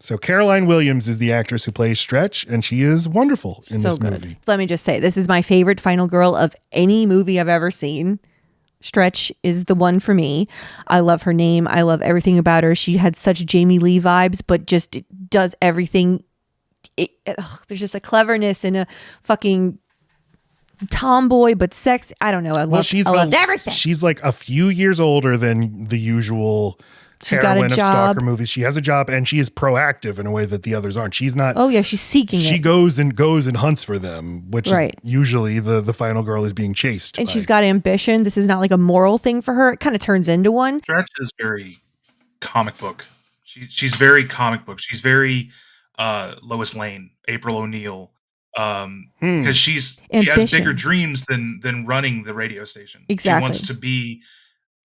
So Caroline Williams is the actress who plays Stretch, and she is wonderful in this movie. Let me just say, this is my favorite final girl of any movie I've ever seen. Stretch is the one for me. I love her name. I love everything about her. She had such Jamie Lee vibes, but just does everything. There's just a cleverness and a fucking tomboy, but sexy. I don't know. I loved everything. She's like a few years older than the usual heroine of stalker movies. She has a job, and she is proactive in a way that the others aren't. She's not. Oh yeah, she's seeking. She goes and hunts for them, which is usually the final girl is being chased. And she's got ambition. This is not like a moral thing for her. It kind of turns into one. Stretch is very comic book. She's very comic book. She's very Lois Lane, April O'Neil. Because she has bigger dreams than running the radio station. Exactly. She wants to be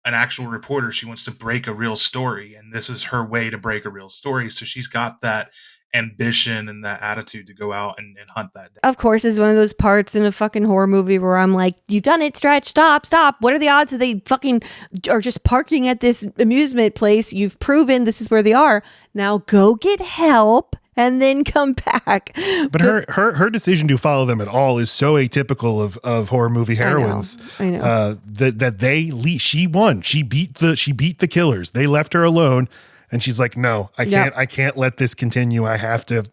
an actual reporter. She wants to break a real story, and this is her way to break a real story. So she's got that ambition and that attitude to go out and hunt that down. Of course, it's one of those parts in a fucking horror movie where I'm like, you've done it, Stretch, stop. What are the odds that they fucking are just parking at this amusement place? You've proven this is where they are. Now go get help and then come back. But her decision to follow them at all is so atypical of horror movie heroines. I know. That she won. She beat the killers. They left her alone, and she's like, no, I can't let this continue. I have to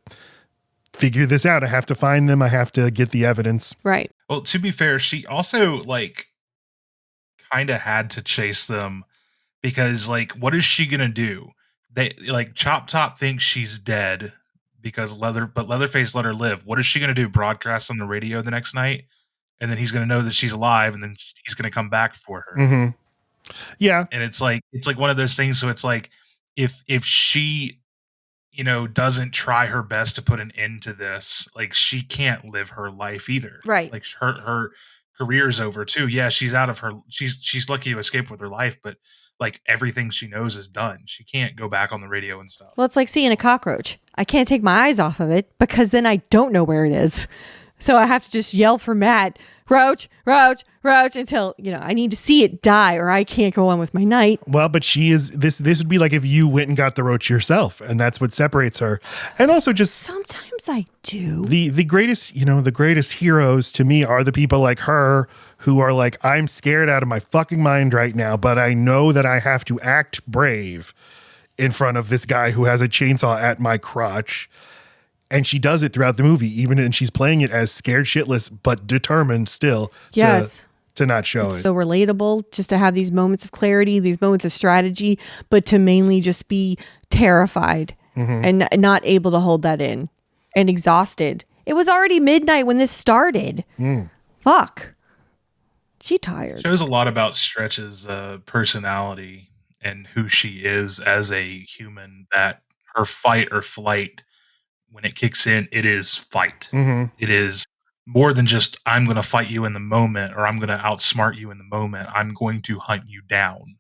figure this out. I have to find them. I have to get the evidence. Right. Well, to be fair, she also kind of had to chase them because what is she gonna do? They Chop Top thinks she's dead because Leatherface let her live. What is she going to do? Broadcast on the radio the next night? And then he's going to know that she's alive, and then he's going to come back for her. Mm-hmm. Yeah. And it's like one of those things. So it's like, if she, doesn't try her best to put an end to this, she can't live her life either. Right. Her career's over too. Yeah. She's lucky to escape with her life, but everything she knows is done. She can't go back on the radio and stuff. Well, it's like seeing a cockroach. I can't take my eyes off of it because then I don't know where it is. So I have to just yell for Matt, roach, roach, roach, until, I need to see it die or I can't go on with my night. Well, but she is, this would be like if you went and got the roach yourself, and that's what separates her. And also just sometimes I do. The greatest heroes to me are the people like her who are like, I'm scared out of my fucking mind right now, but I know that I have to act brave in front of this guy who has a chainsaw at my crotch. And she does it throughout the movie, and she's playing it as scared shitless, but determined still to not show it. So relatable just to have these moments of clarity, these moments of strategy, but to mainly just be terrified and not able to hold that in and exhausted. It was already midnight when this started. Fuck. She tired. Shows a lot about Stretch's personality and who she is as a human, that her fight or flight, when it kicks in, it is fight. It is more than just, I'm going to fight you in the moment, or I'm going to outsmart you in the moment. I'm going to hunt you down.